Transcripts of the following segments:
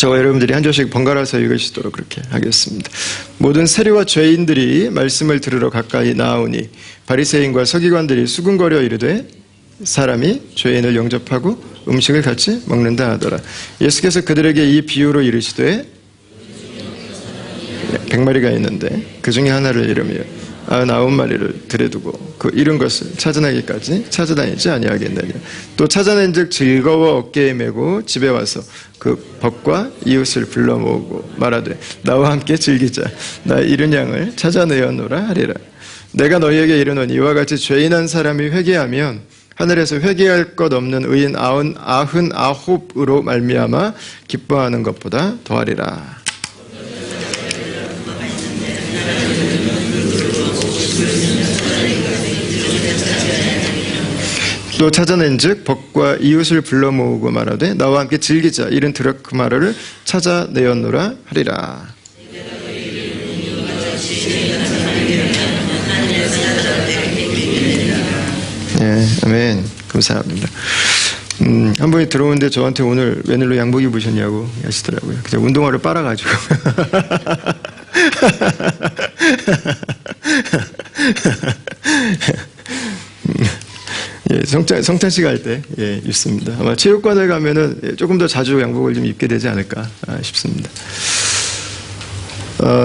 저와 여러분들이 한 절씩 번갈아서 읽으시도록 그렇게 하겠습니다. 모든 세리와 죄인들이 말씀을 들으러 가까이 나아오니 바리새인과 서기관들이 수군거려 이르되 사람이 죄인을 영접하고 음식을 같이 먹는다 하더라. 예수께서 그들에게 이 비유로 이르시되 100마리가 있는데 그 중에 하나를 잃으며 99마리를 들여두고 그 잃은 것을 찾아내기까지 찾아다니지 아니하겠느냐. 또 찾아낸즉 즐거워 어깨에 메고 집에 와서 그 벗과 이웃을 불러 모으고 말하되 나와 함께 즐기자. 나 잃은 양을 찾아내었노라 하리라. 내가 너희에게 이르노니 이와 같이 죄인한 사람이 회개하면 하늘에서 회개할 것 없는 의인 99으로 말미암아 기뻐하는 것보다 더하리라. 또 찾아낸즉 벗과 이웃을 불러 모으고 말하되 나와 함께 즐기자. 잃은 드라크마를 찾아내었노라 하리라. 네, 아멘. 감사합니다. 한 분이 들어오는데 저한테 오늘 웬일로 양복 입으셨냐고 하시더라고요. 그냥 운동화를 빨아가지고. 예, 성찬식 할 때, 예, 입습니다. 아마 체육관에 가면은 조금 더 자주 양복을 좀 입게 되지 않을까 싶습니다.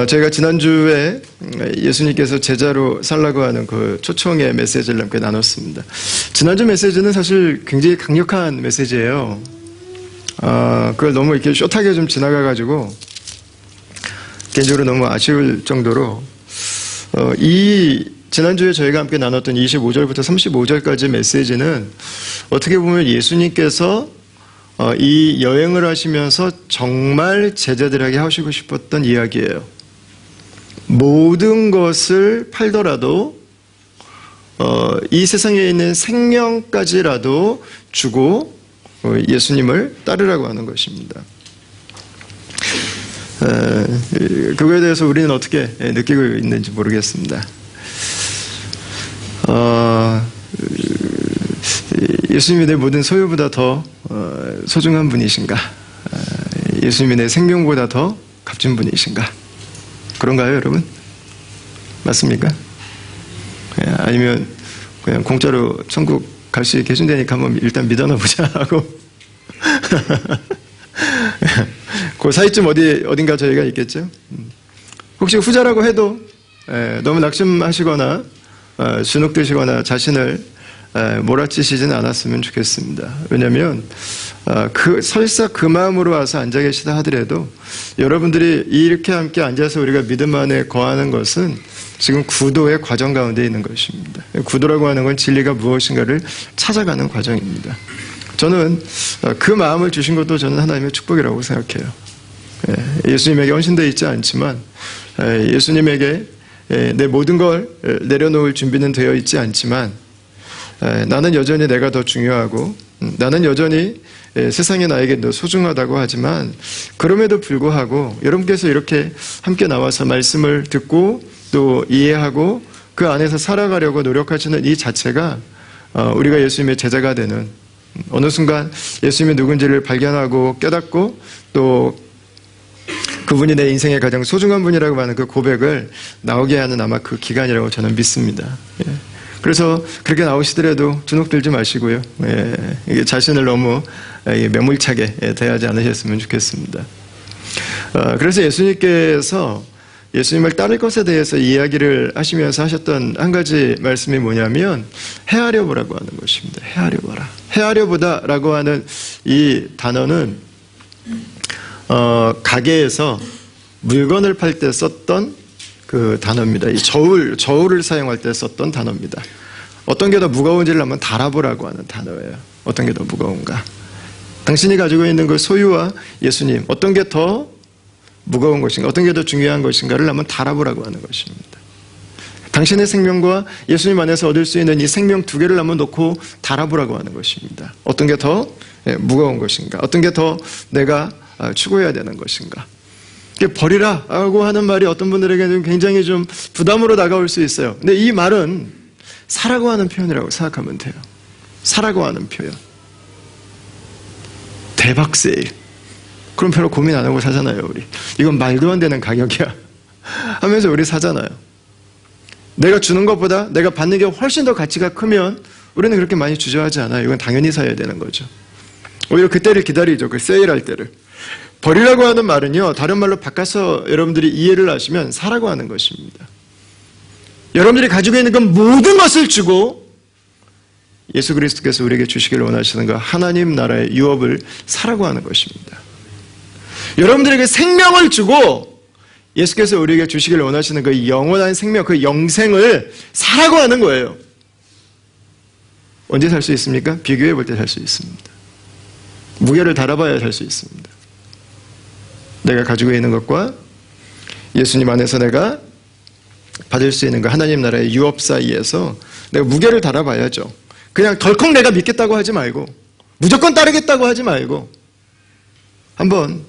저희가 지난주에 예수님께서 제자로 살라고 하는 그 초청의 메시지를 함께 나눴습니다. 지난주 메시지는 사실 굉장히 강력한 메시지예요. 그걸 너무 이렇게 숏하게 좀 지나가가지고, 개인적으로 너무 아쉬울 정도로, 지난주에 저희가 함께 나눴던 25절부터 35절까지 메시지는 어떻게 보면 예수님께서 이 여행을 하시면서 정말 제자들에게 하시고 싶었던 이야기예요. 모든 것을 팔더라도 이 세상에 있는 생명까지라도 주고 예수님을 따르라고 하는 것입니다. 그거에 대해서 우리는 어떻게 느끼고 있는지 모르겠습니다. 예수님이 내 모든 소유보다 더 소중한 분이신가? 예수님이 내 생명보다 더 값진 분이신가? 그런가요, 여러분? 맞습니까? 아니면 그냥 공짜로 천국 갈 수 있게 해준다니까 한번 일단 믿어나 보자 하고 그 사이쯤 어딘가 저희가 있겠죠? 혹시 후자라고 해도 너무 낙심하시거나 주눅드시거나 자신을 몰아치시지는 않았으면 좋겠습니다. 왜냐하면 설사 그 마음으로 와서 앉아 계시다 하더라도 여러분들이 이렇게 함께 앉아서 우리가 믿음 안에 거하는 것은 지금 구도의 과정 가운데 있는 것입니다. 구도라고 하는 건 진리가 무엇인가를 찾아가는 과정입니다. 저는 그 마음을 주신 것도 저는 하나님의 축복이라고 생각해요. 예수님에게 헌신되어 있지 않지만 예수님에게 내 모든 걸 내려놓을 준비는 되어 있지 않지만 나는 여전히 내가 더 중요하고 나는 여전히 세상에 나에게 더 소중하다고 하지만 그럼에도 불구하고 여러분께서 이렇게 함께 나와서 말씀을 듣고 또 이해하고 그 안에서 살아가려고 노력하시는 이 자체가 우리가 예수님의 제자가 되는 어느 순간 예수님이 누군지를 발견하고 깨닫고 또 그분이 내 인생의 가장 소중한 분이라고 하는 그 고백을 나오게 하는 아마 그 기간이라고 저는 믿습니다. 그래서 그렇게 나오시더라도 주눅들지 마시고요. 이게 자신을 너무 매몰차게 대하지 않으셨으면 좋겠습니다. 그래서 예수님께서 예수님을 따를 것에 대해서 이야기를 하시면서 하셨던 한 가지 말씀이 뭐냐면 헤아려 보라고 하는 것입니다. 헤아려 보라. 헤아려 보다라고 하는 이 단어는 가게에서 물건을 팔 때 썼던 그 단어입니다. 이 저울을 사용할 때 썼던 단어입니다. 어떤 게 더 무거운지를 한번 달아보라고 하는 단어예요. 어떤 게 더 무거운가? 당신이 가지고 있는 그 소유와 예수님, 어떤 게 더 무거운 것인가? 어떤 게 더 중요한 것인가를 한번 달아보라고 하는 것입니다. 당신의 생명과 예수님 안에서 얻을 수 있는 이 생명 두 개를 한번 놓고 달아보라고 하는 것입니다. 어떤 게 더 무거운 것인가? 어떤 게 더 내가 추구해야 되는 것인가? 버리라고 하는 말이 어떤 분들에게는 굉장히 좀 부담으로 다가올 수 있어요. 근데 이 말은 사라고 하는 표현이라고 생각하면 돼요. 사라고 하는 표현. 대박 세일. 그럼 별로 고민 안 하고 사잖아요, 우리. 이건 말도 안 되는 가격이야 하면서 우리 사잖아요. 내가 주는 것보다 내가 받는 게 훨씬 더 가치가 크면 우리는 그렇게 많이 주저하지 않아요. 이건 당연히 사야 되는 거죠. 오히려 그때를 기다리죠. 그 세일할 때를. 버리라고 하는 말은요, 다른 말로 바꿔서 여러분들이 이해를 하시면 사라고 하는 것입니다. 여러분들이 가지고 있는 그 모든 것을 주고 예수 그리스도께서 우리에게 주시기를 원하시는 그 하나님 나라의 유업을 사라고 하는 것입니다. 여러분들에게 생명을 주고 예수께서 우리에게 주시기를 원하시는 그 영원한 생명, 그 영생을 사라고 하는 거예요. 언제 살 수 있습니까? 비교해 볼 때 살 수 있습니다. 무게를 달아봐야 살 수 있습니다. 내가 가지고 있는 것과 예수님 안에서 내가 받을 수 있는 그 하나님 나라의 유업 사이에서 내가 무게를 달아봐야죠. 그냥 덜컥 내가 믿겠다고 하지 말고 무조건 따르겠다고 하지 말고 한번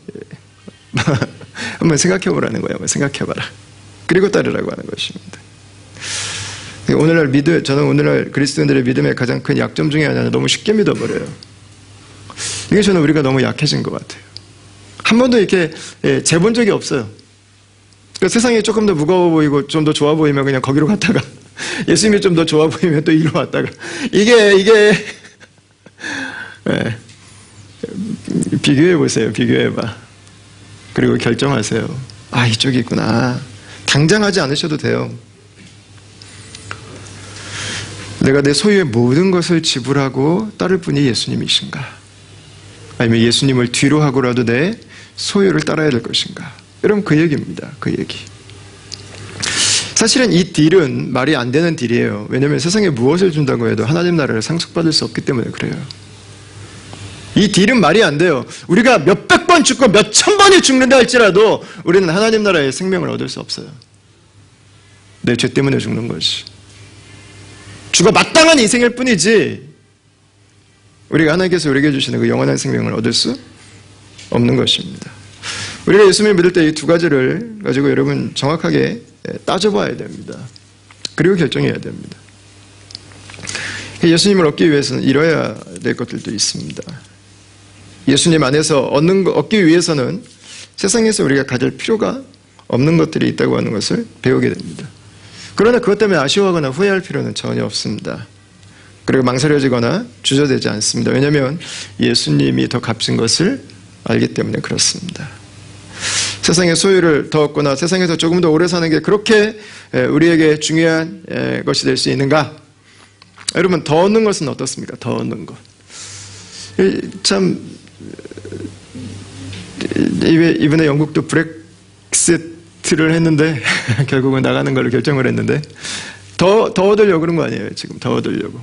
생각해 보라는 거예요. 생각해봐라. 그리고 따르라고 하는 것입니다. 저는 오늘날 그리스도인들의 믿음의 가장 큰 약점 중에 하나는 너무 쉽게 믿어버려요. 이게 저는 우리가 너무 약해진 것 같아요. 한 번도 이렇게 재본 적이 없어요. 그러니까 세상이 조금 더 무거워 보이고 좀 더 좋아 보이면 그냥 거기로 갔다가 예수님이 좀 더 좋아 보이면 또 이리로 왔다가 이게 비교해 보세요. 비교해봐. 그리고 결정하세요. 아, 이쪽이 있구나. 당장 하지 않으셔도 돼요. 내가 내 소유의 모든 것을 지불하고 따를 분이 예수님이신가? 아니면 예수님을 뒤로 하고라도 내 소유를 따라야 될 것인가? 여러분, 그 얘기입니다. 그 얘기. 사실은 이 딜은 말이 안 되는 딜이에요. 왜냐하면 세상에 무엇을 준다고 해도 하나님 나라를 상속받을 수 없기 때문에 그래요. 이 딜은 말이 안 돼요. 우리가 몇백 번 죽고 몇천 번이 죽는다 할지라도 우리는 하나님 나라의 생명을 얻을 수 없어요. 내 죄 때문에 죽는 것이. 죽어 마땅한 인생일 뿐이지 우리가 하나님께서 우리에게 주시는 그 영원한 생명을 얻을 수 없는 것입니다. 우리가 예수님을 믿을 때 이 두 가지를 가지고 여러분 정확하게 따져봐야 됩니다. 그리고 결정해야 됩니다. 예수님을 얻기 위해서는 이뤄야 될 것들도 있습니다. 예수님 안에서 얻기 위해서는 세상에서 우리가 가질 필요가 없는 것들이 있다고 하는 것을 배우게 됩니다. 그러나 그것 때문에 아쉬워하거나 후회할 필요는 전혀 없습니다. 그리고 망설여지거나 주저되지 않습니다. 왜냐하면 예수님이 더 값진 것을 알기 때문에 그렇습니다. 세상의 소유를 더 얻거나 세상에서 조금 더 오래 사는 게 그렇게 우리에게 중요한 것이 될 수 있는가? 여러분, 더 얻는 것은 어떻습니까? 더 얻는 것. 참 이번에 영국도 브렉시트를 했는데 결국은 나가는 걸로 결정을 했는데 더 얻으려고 그런 거 아니에요. 지금 더 얻으려고.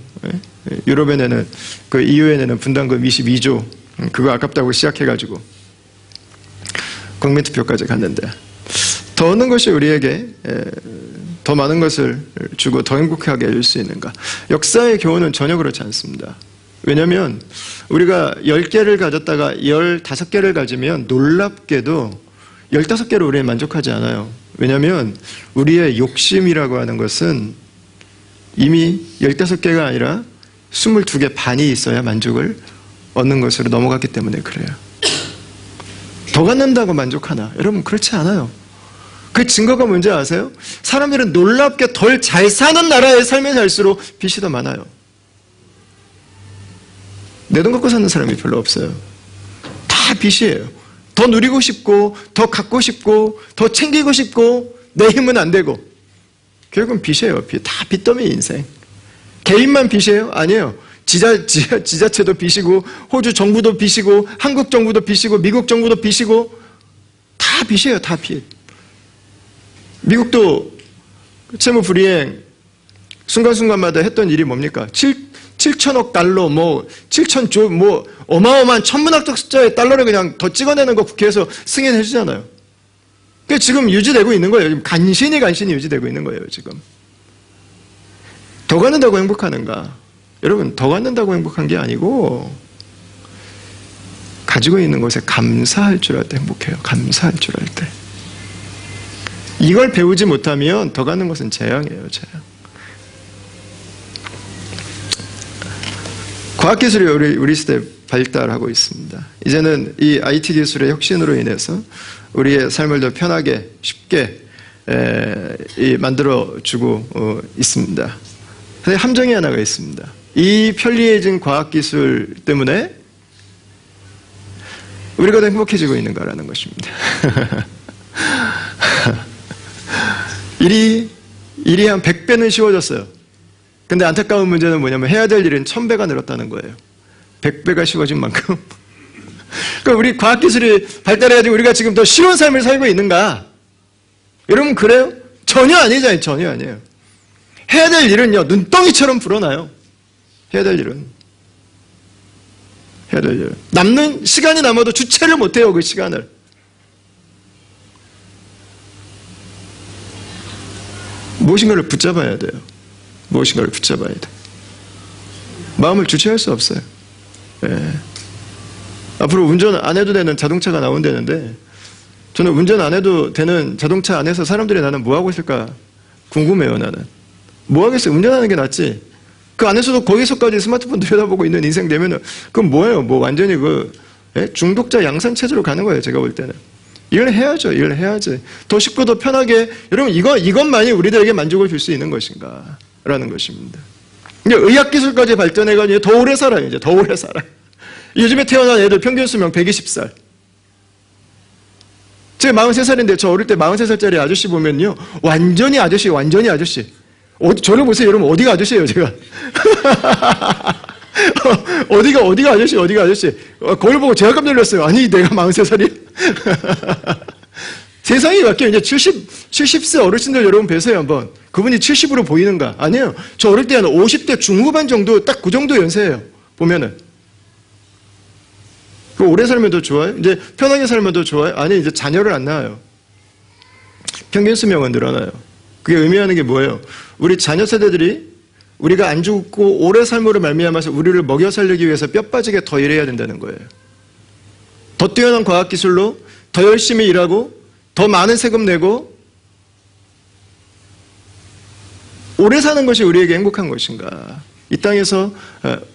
유럽에 내는 그 EU에 내는 분담금 22조 그거 아깝다고 시작해가지고 국민투표까지 갔는데 더 얻는 것이 우리에게 더 많은 것을 주고 더 행복하게 해줄 수 있는가? 역사의 교훈은 전혀 그렇지 않습니다. 왜냐하면 우리가 10개를 가졌다가 15개를 가지면 놀랍게도 15개로 우리는 만족하지 않아요. 왜냐하면 우리의 욕심이라고 하는 것은 이미 15개가 아니라 22개 반이 있어야 만족을 얻는 것으로 넘어갔기 때문에 그래요. 더 갖는다고 만족하나? 여러분, 그렇지 않아요. 그 증거가 뭔지 아세요? 사람들은 놀랍게 덜 잘 사는 나라의 삶에 살수록 빚이 더 많아요. 내 돈 갖고 사는 사람이 별로 없어요. 다 빚이에요. 더 누리고 싶고 더 갖고 싶고 더 챙기고 싶고 내 힘은 안 되고 결국은 빚이에요. 다 빚더미 인생. 개인만 빚이에요? 아니에요. 지자체도 빚이고 호주 정부도 빚이고 한국 정부도 빚이고 미국 정부도 빚이고 다 빚이에요. 다 빚. 미국도 채무 불이행 순간순간마다 했던 일이 뭡니까? 7천억 달러, 7천조, 어마어마한 천문학적 숫자의 달러를 그냥 더 찍어내는 거 국회에서 승인해 주잖아요. 그게 지금 유지되고 있는 거예요. 지금 간신히 유지되고 있는 거예요, 지금. 더 갖는다고 행복하는가? 여러분, 더 갖는다고 행복한 게 아니고, 가지고 있는 것에 감사할 줄 알 때 행복해요. 감사할 줄 알 때. 이걸 배우지 못하면 더 갖는 것은 재앙이에요, 재앙. 과학기술이 우리 시대에 발달하고 있습니다. 이제는 이 IT 기술의 혁신으로 인해서 우리의 삶을 더 편하게 쉽게 만들어주고 있습니다. 그런데 함정이 하나가 있습니다. 이 편리해진 과학기술 때문에 우리가 더 행복해지고 있는가라는 것입니다. 일이 한 100배는 쉬워졌어요. 근데 안타까운 문제는 뭐냐면 해야 될 일은 1000배가 늘었다는 거예요. 100배가 쉬워진 만큼. 그러니까 우리 과학기술이 발달해야지 우리가 지금 더 쉬운 삶을 살고 있는가? 여러분 그래요? 전혀 아니잖아요. 전혀 아니에요. 해야 될 일은요. 눈덩이처럼 불어나요. 해야 될 일은. 남는 시간이 남아도 주체를 못해요. 그 시간을. 무엇인가를 붙잡아야 돼요. 무엇인가를 붙잡아야 돼. 마음을 주체할 수 없어요. 예. 앞으로 운전 안 해도 되는 자동차가 나온다는데 저는 운전 안 해도 되는 자동차 안에서 사람들이 나는 뭐 하고 있을까 궁금해요. 나는 뭐 하겠어요. 운전하는 게 낫지. 그 안에서도 거기서까지 스마트폰 들여다보고 있는 인생 되면은 그건 뭐예요? 뭐 완전히 중독자 양산 체제로 가는 거예요. 제가 볼 때는. 일을 해야죠. 일을 해야지. 더 쉽고 더 편하게. 여러분 이것만이 우리들에게 만족을 줄 수 있는 것인가? 라는 것입니다. 이제 의학기술까지 발전해가지고 더 오래 살아요. 이제 더 오래 살아. 요즘에 태어난 애들 평균 수명 120살. 제가 43살인데 저 어릴 때 43살짜리 아저씨 보면요. 완전히 아저씨. 저를 보세요. 여러분 어디가 아저씨예요 제가. 어디가 아저씨. 거울 보고 제가 깜짝 놀랐어요. 아니 내가 43살이. 세상이 바뀌어요. 이제 70세 어르신들 여러분 뵈세요 한번. 그분이 70으로 보이는가? 아니에요. 저 어릴 때는 50대 중후반 정도 딱 그 정도 연세예요. 보면은. 오래 살면 더 좋아요? 이제 편하게 살면 더 좋아요? 아니 이제 자녀를 안 낳아요. 평균 수명은 늘어나요. 그게 의미하는 게 뭐예요? 우리 자녀 세대들이 우리가 안 죽고 오래 삶으로 말미암아서 우리를 먹여 살리기 위해서 뼈 빠지게 더 일해야 된다는 거예요. 더 뛰어난 과학기술로 더 열심히 일하고 더 많은 세금 내고 오래 사는 것이 우리에게 행복한 것인가? 이 땅에서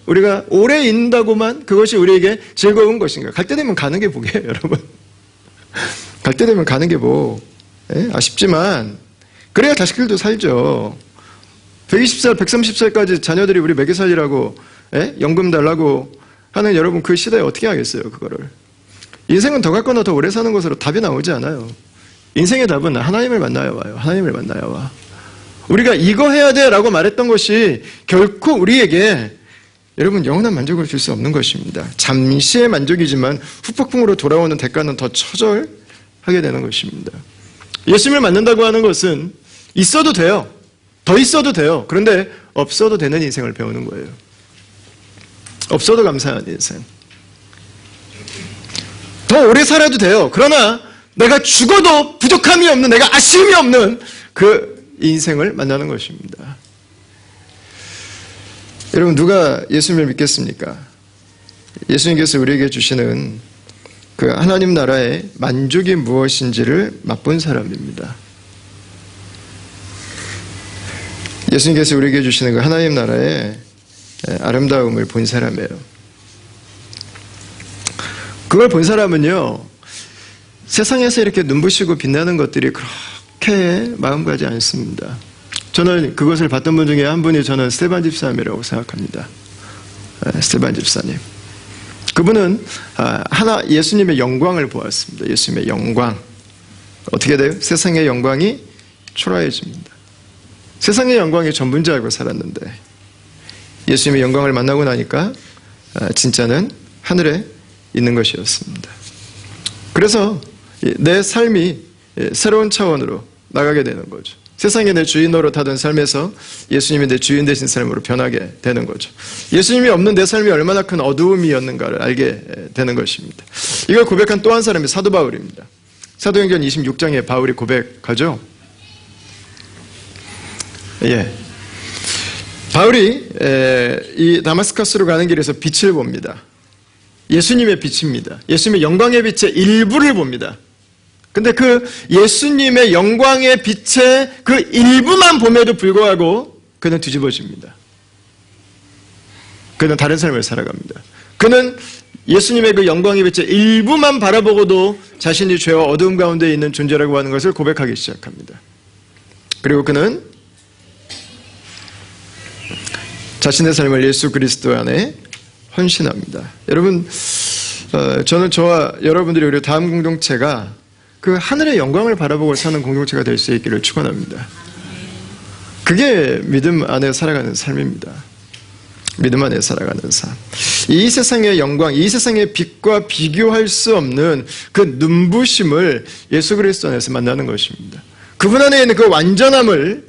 우리가 오래 있는다고만 그것이 우리에게 즐거운 것인가? 갈 때 되면 가는 게 복이에요, 여러분. 갈 때 되면 가는 게 복. 아쉽지만 그래야 자식들도 살죠. 120살, 130살까지 자녀들이 우리 먹여 살리라고 연금 달라고 하는 여러분 그 시대에 어떻게 하겠어요, 그거를. 인생은 더 갖거나 더 오래 사는 것으로 답이 나오지 않아요. 인생의 답은 하나님을 만나야 와요. 하나님을 만나야 와. 우리가 이거 해야 돼 라고 말했던 것이 결코 우리에게 여러분 영원한 만족을 줄 수 없는 것입니다. 잠시의 만족이지만 후폭풍으로 돌아오는 대가는 더 처절하게 되는 것입니다. 예수님을 만난다고 하는 것은 있어도 돼요. 더 있어도 돼요. 그런데 없어도 되는 인생을 배우는 거예요. 없어도 감사한 인생. 더 오래 살아도 돼요. 그러나 내가 죽어도 부족함이 없는, 내가 아쉬움이 없는 그 인생을 만나는 것입니다. 여러분 누가 예수님을 믿겠습니까? 예수님께서 우리에게 주시는 그 하나님 나라의 만족이 무엇인지를 맛본 사람입니다. 예수님께서 우리에게 주시는 그 하나님 나라의 아름다움을 본 사람이에요. 그걸 본 사람은요, 세상에서 이렇게 눈부시고 빛나는 것들이 그렇게 마음 가지 않습니다. 저는 그것을 봤던 분 중에 한 분이 저는 스테반 집사님이라고 생각합니다. 스테반 집사님. 그분은 예수님의 영광을 보았습니다. 예수님의 영광. 어떻게 돼요? 세상의 영광이 초라해집니다. 세상의 영광이 전부인 줄 알고 살았는데 예수님의 영광을 만나고 나니까 진짜는 하늘에 있는 것이었습니다. 그래서 내 삶이 새로운 차원으로 나가게 되는 거죠. 세상에 내 주인 노릇하던 삶에서 예수님이 내 주인 되신 삶으로 변하게 되는 거죠. 예수님이 없는 내 삶이 얼마나 큰 어두움이었는가를 알게 되는 것입니다. 이걸 고백한 또 한 사람이 사도 바울입니다. 사도행전 26장에 바울이 고백하죠. 바울이 이 다마스커스로 가는 길에서 빛을 봅니다. 예수님의 빛입니다. 예수님의 영광의 빛의 일부를 봅니다. 근데 그 예수님의 영광의 빛의 그 일부만 봄에도 불구하고 그는 뒤집어집니다. 그는 다른 삶을 살아갑니다. 그는 예수님의 그 영광의 빛의 일부만 바라보고도 자신이 죄와 어두움 가운데 있는 존재라고 하는 것을 고백하기 시작합니다. 그리고 그는 자신의 삶을 예수 그리스도 안에 헌신합니다. 여러분, 저는 저와 여러분들이 우리 다음 공동체가 그 하늘의 영광을 바라보고 사는 공동체가 될 수 있기를 축원합니다. 그게 믿음 안에 살아가는 삶입니다. 믿음 안에 살아가는 삶. 이 세상의 영광, 이 세상의 빛과 비교할 수 없는 그 눈부심을 예수 그리스도 안에서 만나는 것입니다. 그분 안에 있는 그 완전함을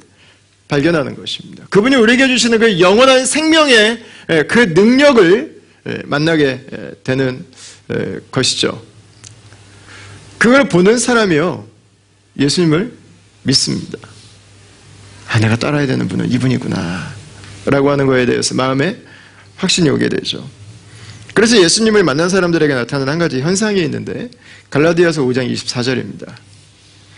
발견하는 것입니다. 그분이 우리에게 주시는 그 영원한 생명의 그 능력을 만나게 되는 것이죠. 그걸 보는 사람이요, 예수님을 믿습니다. 아, 내가 따라야 되는 분은 이분이구나 라고 하는 거에 대해서 마음에 확신이 오게 되죠. 그래서 예수님을 만난 사람들에게 나타나는 한 가지 현상이 있는데 갈라디아서 5장 24절입니다.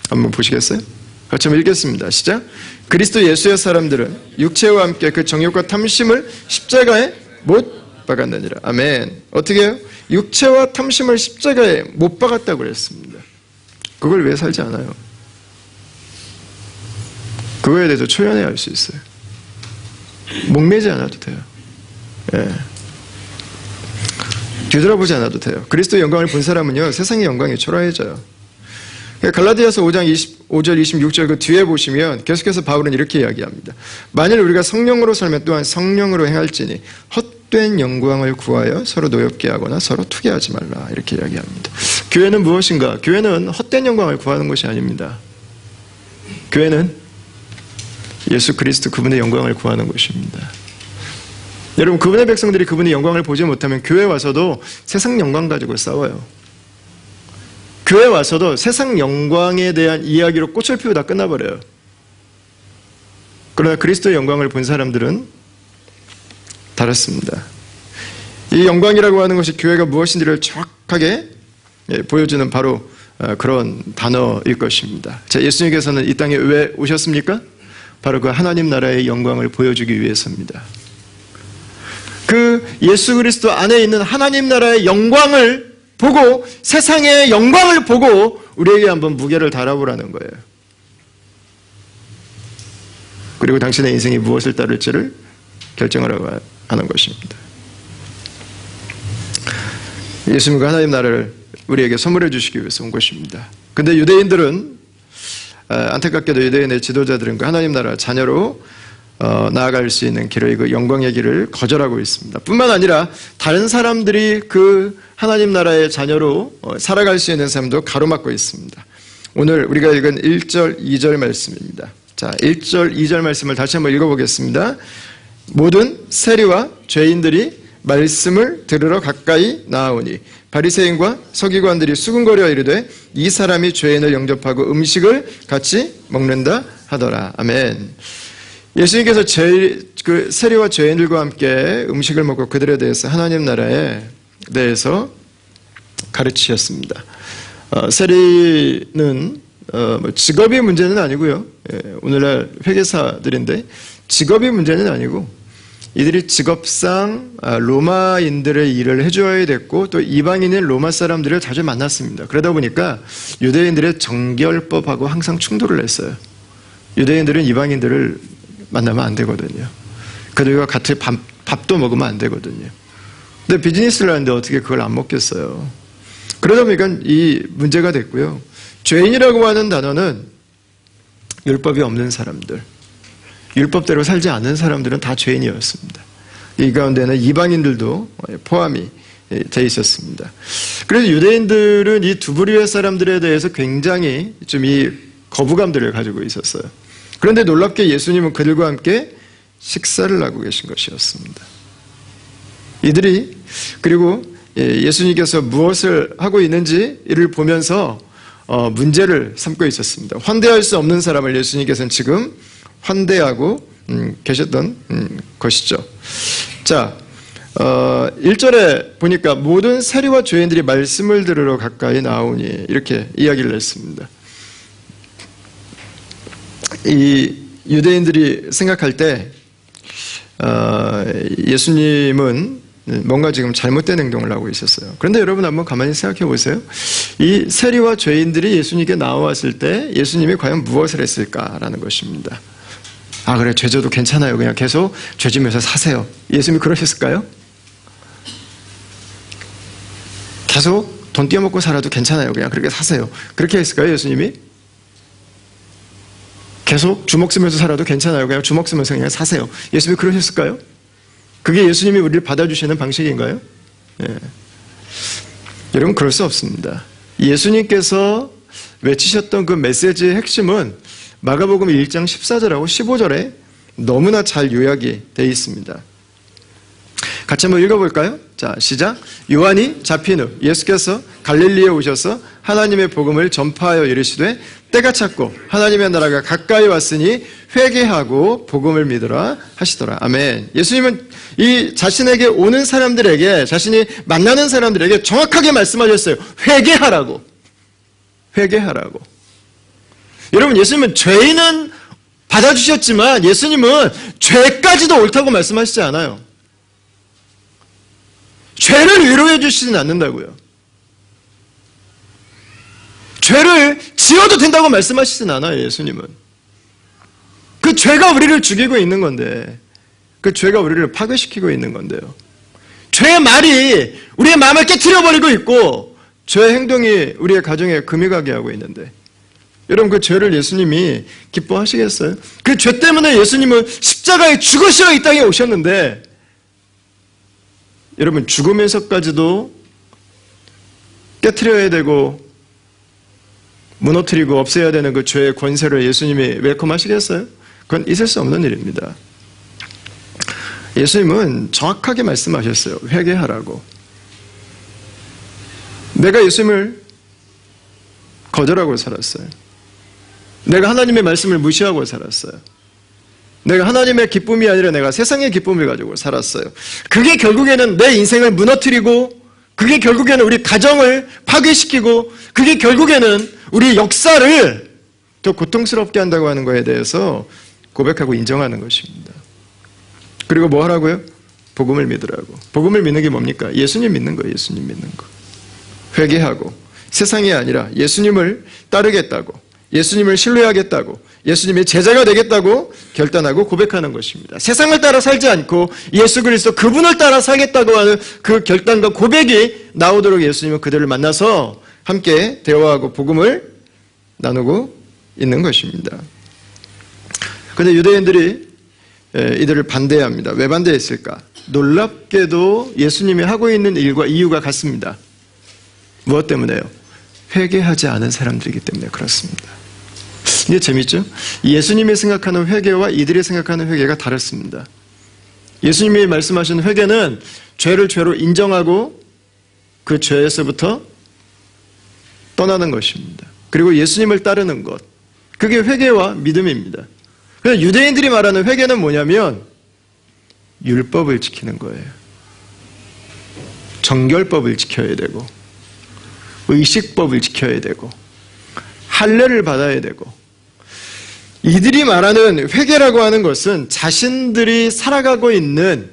한번 보시겠어요? 같이 한번 읽겠습니다. 시작. 그리스도 예수의 사람들은 육체와 함께 그 정욕과 탐심을 십자가에 못 박았느니라. 아멘. 어떻게 해요? 육체와 탐심을 십자가에 못 박았다고 그랬습니다. 그걸 왜 살지 않아요? 그거에 대해서 초연해야 할 수 있어요. 목매지 않아도 돼요. 예. 뒤돌아보지 않아도 돼요. 그리스도의 영광을 본 사람은요, 세상의 영광이 초라해져요. 갈라디아서 5장 25절 26절 그 뒤에 보시면 계속해서 바울은 이렇게 이야기합니다. 만일 우리가 성령으로 살면 또한 성령으로 행할지니 헛된 영광을 구하여 서로 노엽게 하거나 서로 투기하지 말라, 이렇게 이야기합니다. 교회는 무엇인가? 교회는 헛된 영광을 구하는 것이 아닙니다. 교회는 예수 그리스도 그분의 영광을 구하는 것입니다. 여러분, 그분의 백성들이 그분의 영광을 보지 못하면 교회 와서도 세상 영광 가지고 싸워요. 교회 와서도 세상 영광에 대한 이야기로 꽃을 피우다 끝나버려요. 그러나 그리스도의 영광을 본 사람들은 다릅니다. 이 영광이라고 하는 것이 교회가 무엇인지를 정확하게 보여주는 바로 그런 단어일 것입니다. 자, 예수님께서는 이 땅에 왜 오셨습니까? 바로 그 하나님 나라의 영광을 보여주기 위해서입니다. 그 예수 그리스도 안에 있는 하나님 나라의 영광을 보고, 세상의 영광을 보고 우리에게 한번 무게를 달아보라는 거예요. 그리고 당신의 인생이 무엇을 따를지를 결정하라고 하는 것입니다. 예수님과 하나님 나라를 우리에게 선물해 주시기 위해서 온 것입니다. 근데 유대인들은, 안타깝게도 유대인의 지도자들은 그 하나님 나라 자녀로 나아갈 수 있는 길을, 그 영광의 길을 거절하고 있습니다. 뿐만 아니라 다른 사람들이 그 하나님 나라의 자녀로 살아갈 수 있는 삶도 가로막고 있습니다. 오늘 우리가 읽은 1절, 2절 말씀입니다. 자, 1절, 2절 말씀을 다시 한번 읽어보겠습니다. 모든 세리와 죄인들이 말씀을 들으러 가까이 나아오니 바리새인과 서기관들이 수군거려 이르되 이 사람이 죄인을 영접하고 음식을 같이 먹는다 하더라. 아멘. 예수님께서 그 세리와 죄인들과 함께 음식을 먹고 그들에 대해서 하나님 나라에 대해서 가르치셨습니다. 세리는 직업이 문제는 아니고요. 오늘날 회계사들인데 직업이 문제는 아니고 이들이 직업상 로마인들의 일을 해줘야 됐고 또 이방인인 로마 사람들을 자주 만났습니다. 그러다 보니까 유대인들의 정결법하고 항상 충돌을 했어요. 유대인들은 이방인들을 만나면 안 되거든요. 그들과 같이 밥도 먹으면 안 되거든요. 근데 비즈니스를 하는데 어떻게 그걸 안 먹겠어요. 그러다 보니까 이 문제가 됐고요. 죄인이라고 하는 단어는 율법이 없는 사람들, 율법대로 살지 않는 사람들은 다 죄인이었습니다. 이 가운데는 이방인들도 포함이 돼 있었습니다. 그래서 유대인들은 이 두 부류의 사람들에 대해서 굉장히 좀 이 거부감들을 가지고 있었어요. 그런데 놀랍게 예수님은 그들과 함께 식사를 하고 계신 것이었습니다. 이들이 그리고 예수님께서 무엇을 하고 있는지를 보면서 문제를 삼고 있었습니다. 환대할 수 없는 사람을 예수님께서는 지금 환대하고 계셨던 것이죠. 자, 1절에 보니까 모든 세리와 죄인들이 말씀을 들으러 가까이 나오니 이렇게 이야기를 했습니다. 이 유대인들이 생각할 때 예수님은 뭔가 지금 잘못된 행동을 하고 있었어요. 그런데 여러분 한번 가만히 생각해 보세요. 이 세리와 죄인들이 예수님께 나왔을 때 예수님이 과연 무엇을 했을까라는 것입니다. 아, 그래, 죄 져도 괜찮아요. 그냥 계속 죄 지면서 사세요. 예수님이 그러셨을까요? 계속 돈 떼어먹고 살아도 괜찮아요. 그냥 그렇게 사세요. 그렇게 했을까요, 예수님이? 계속 주먹 쓰면서 살아도 괜찮아요. 그냥 주먹 쓰면서 그냥 사세요. 예수님이 그러셨을까요? 그게 예수님이 우리를 받아주시는 방식인가요? 예. 여러분, 그럴 수 없습니다. 예수님께서 외치셨던 그 메시지의 핵심은 마가복음 1장 14절하고 15절에 너무나 잘 요약이 되어 있습니다. 같이 한번 읽어볼까요? 자, 시작. 요한이 잡힌 후 예수께서 갈릴리에 오셔서 하나님의 복음을 전파하여 이르시되 때가 찼고 하나님의 나라가 가까이 왔으니 회개하고 복음을 믿으라 하시더라. 아멘. 예수님은 이 자신에게 오는 사람들에게, 자신이 만나는 사람들에게 정확하게 말씀하셨어요. 회개하라고. 회개하라고. 여러분, 예수님은 죄인은 받아주셨지만 예수님은 죄까지도 옳다고 말씀하시지 않아요. 죄를 위로해 주시진 않는다고요. 죄를 지어도 된다고 말씀하시진 않아요, 예수님은. 그 죄가 우리를 죽이고 있는 건데, 그 죄가 우리를 파괴시키고 있는 건데요. 죄의 말이 우리의 마음을 깨트려버리고 있고, 죄의 행동이 우리의 가정에 금이 가게 하고 있는데, 여러분, 그 죄를 예수님이 기뻐하시겠어요? 그 죄 때문에 예수님은 십자가에 죽으시러 이 땅에 오셨는데, 여러분, 죽으면서까지도 깨트려야 되고 무너뜨리고 없애야 되는 그 죄의 권세를 예수님이 웰컴하시겠어요? 그건 있을 수 없는 일입니다. 예수님은 정확하게 말씀하셨어요. 회개하라고. 내가 예수님을 거절하고 살았어요. 내가 하나님의 말씀을 무시하고 살았어요. 내가 하나님의 기쁨이 아니라 내가 세상의 기쁨을 가지고 살았어요. 그게 결국에는 내 인생을 무너뜨리고, 그게 결국에는 우리 가정을 파괴시키고, 그게 결국에는 우리 역사를 더 고통스럽게 한다고 하는 것에 대해서 고백하고 인정하는 것입니다. 그리고 뭐 하라고요? 복음을 믿으라고. 복음을 믿는 게 뭡니까? 예수님 믿는 거예요. 예수님 믿는 거. 회개하고 세상이 아니라 예수님을 따르겠다고, 예수님을 신뢰하겠다고, 예수님의 제자가 되겠다고 결단하고 고백하는 것입니다. 세상을 따라 살지 않고 예수 그리스도 그분을 따라 살겠다고 하는 그 결단과 고백이 나오도록 예수님은 그들을 만나서 함께 대화하고 복음을 나누고 있는 것입니다. 그런데 유대인들이 이들을 반대합니다. 왜 반대했을까? 놀랍게도 예수님이 하고 있는 일과 이유가 같습니다. 무엇 때문에요? 회개하지 않은 사람들이기 때문에 그렇습니다. 이게 재밌죠? 예수님이 생각하는 회개와 이들이 생각하는 회개가 다릅니다. 예수님이 말씀하신 회개는 죄를 죄로 인정하고 그 죄에서부터 떠나는 것입니다. 그리고 예수님을 따르는 것. 그게 회개와 믿음입니다. 그래서 유대인들이 말하는 회개는 뭐냐면 율법을 지키는 거예요. 정결법을 지켜야 되고, 의식법을 지켜야 되고, 할례를 받아야 되고, 이들이 말하는 회개라고 하는 것은 자신들이 살아가고 있는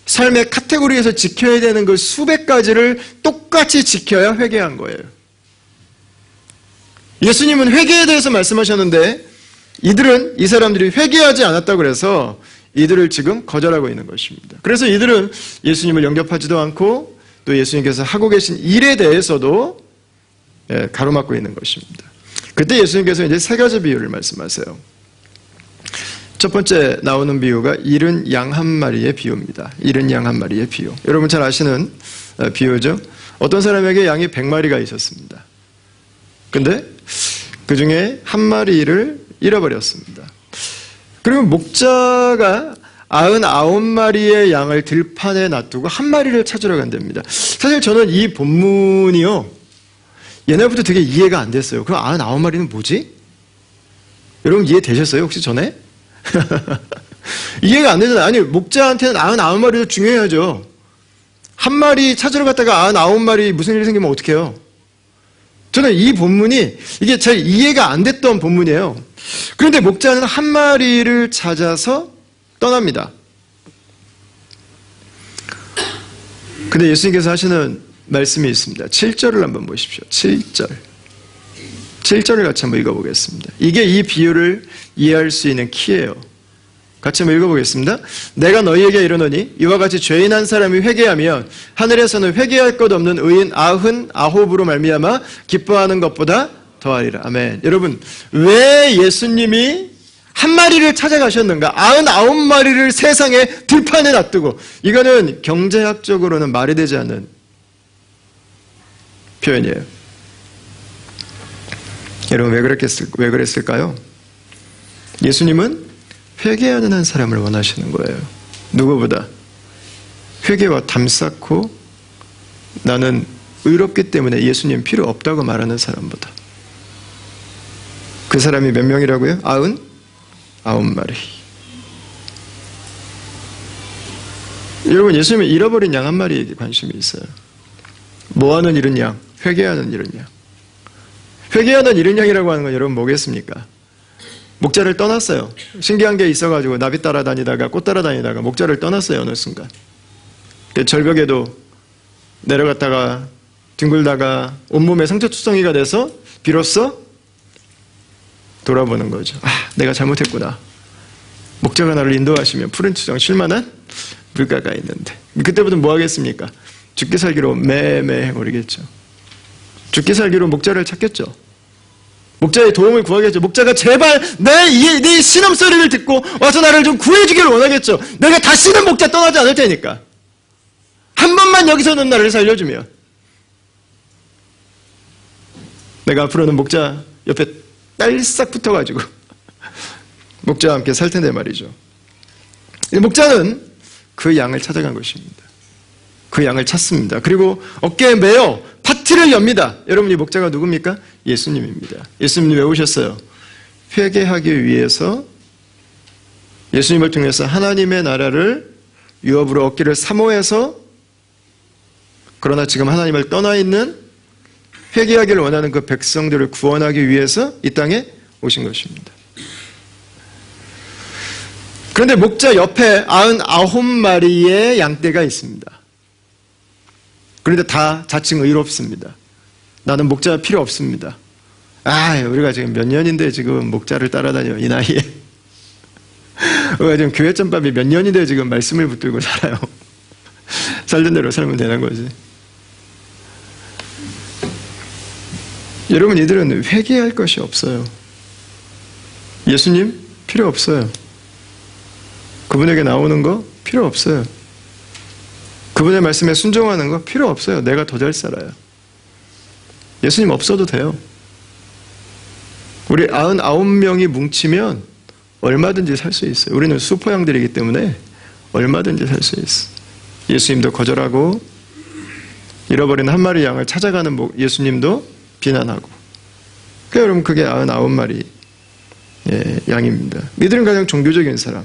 삶의 카테고리에서 지켜야 되는 그 수백 가지를 똑같이 지켜야 회개한 거예요. 예수님은 회개에 대해서 말씀하셨는데 이 사람들이 회개하지 않았다고 그래서 이들을 지금 거절하고 있는 것입니다. 그래서 이들은 예수님을 영접하지도 않고 또 예수님께서 하고 계신 일에 대해서도 가로막고 있는 것입니다. 그때 예수님께서 이제 세 가지 비유를 말씀하세요. 첫 번째 나오는 비유가 잃은 양 한 마리의 비유입니다. 잃은 양 한 마리의 비유. 여러분 잘 아시는 비유죠. 어떤 사람에게 양이 100마리가 있었습니다. 근데 그 중에 한 마리를 잃어버렸습니다. 그러면 목자가 99마리의 양을 들판에 놔두고 한 마리를 찾으러 간답니다. 사실 저는 이 본문이요, 옛날부터 되게 이해가 안 됐어요. 그럼 99마리는 뭐지? 여러분 이해되셨어요? 혹시 전에? 이해가 안 되잖아요. 아니, 목자한테는 99마리도 중요해야죠. 한 마리 찾으러 갔다가 99마리 무슨 일이 생기면 어떡해요? 저는 이 본문이 이게 잘 이해가 안 됐던 본문이에요. 그런데 목자는 한 마리를 찾아서 떠납니다. 근데 예수님께서 하시는 말씀이 있습니다. 7절을 한번 보십시오. 7절을 같이 한번 읽어보겠습니다. 이게 이 비유를 이해할 수 있는 키예요. 같이 한번 읽어보겠습니다. 내가 너희에게 이르노니 이와 같이 죄인 한 사람이 회개하면 하늘에서는 회개할 것 없는 의인 99으로 말미암아 기뻐하는 것보다 더하리라. 아멘. 여러분, 왜 예수님이 한 마리를 찾아가셨는가? 99마리를 세상에 들판에 놔두고, 이거는 경제학적으로는 말이 되지 않는 표현이에요. 여러분, 왜 그랬을까요? 예수님은 회개하는 한 사람을 원하시는 거예요. 누구보다. 회개와 담 쌓고 나는 의롭기 때문에 예수님 필요 없다고 말하는 사람보다. 그 사람이 몇 명이라고요? 99마리. 여러분, 예수님은 잃어버린 양 한 마리에게 관심이 있어요. 뭐하는 이른 양? 회개하는 이른 양. 회개하는 이른 양이라고 하는 건 여러분 뭐겠습니까? 목자를 떠났어요. 신기한 게 있어가지고 나비 따라다니다가 꽃 따라다니다가 목자를 떠났어요. 어느 순간. 절벽에도 내려갔다가 뒹굴다가 온몸에 상처투성이가 돼서 비로소 돌아보는 거죠. 내가 잘못했구나. 목자가 나를 인도하시면 푸른 투정 쉴만한 물가가 있는데. 그때부터 뭐 하겠습니까? 죽기 살기로 매매해 버리겠죠. 죽기 살기로 목자를 찾겠죠. 목자의 도움을 구하겠죠. 목자가 제발 네 신음소리를 듣고 와서 나를 좀 구해주기를 원하겠죠. 내가 다시는 목자 떠나지 않을 테니까. 한 번만 여기서는 나를 살려주면. 내가 앞으로는 목자 옆에 딸싹 붙어가지고 목자와 함께 살 텐데 말이죠. 목자는 그 양을 찾아간 것입니다. 그 양을 찾습니다. 그리고 어깨에 메어 파티를 엽니다. 여러분, 이 목자가 누굽니까? 예수님입니다. 예수님이 왜 오셨어요? 회개하기 위해서 예수님을 통해서 하나님의 나라를 유업으로 얻기를 사모해서, 그러나 지금 하나님을 떠나 있는 회개하기를 원하는 그 백성들을 구원하기 위해서 이 땅에 오신 것입니다. 그런데 목자 옆에 99마리의 양떼가 있습니다. 그런데 다 자칭 의롭습니다. 나는 목자 필요 없습니다. 우리가 지금 몇 년인데 지금 목자를 따라다녀, 이 나이에. 우리가 지금 교회 짬밥이 몇 년인데 지금 말씀을 붙들고 살아요. 살던 대로 살면 되는 거지. 여러분, 이들은 회개할 것이 없어요. 예수님 필요 없어요. 그분에게 나오는 거 필요 없어요. 그분의 말씀에 순종하는 거 필요 없어요. 내가 더 잘 살아요. 예수님 없어도 돼요. 우리 99명이 뭉치면 얼마든지 살 수 있어요. 우리는 수포양들이기 때문에 얼마든지 살 수 있어요. 예수님도 거절하고 잃어버린 한 마리 양을 찾아가는 예수님도 비난하고. 그러니까 여러분, 그게 99마리 양입니다. 이들은 가장 종교적인 사람,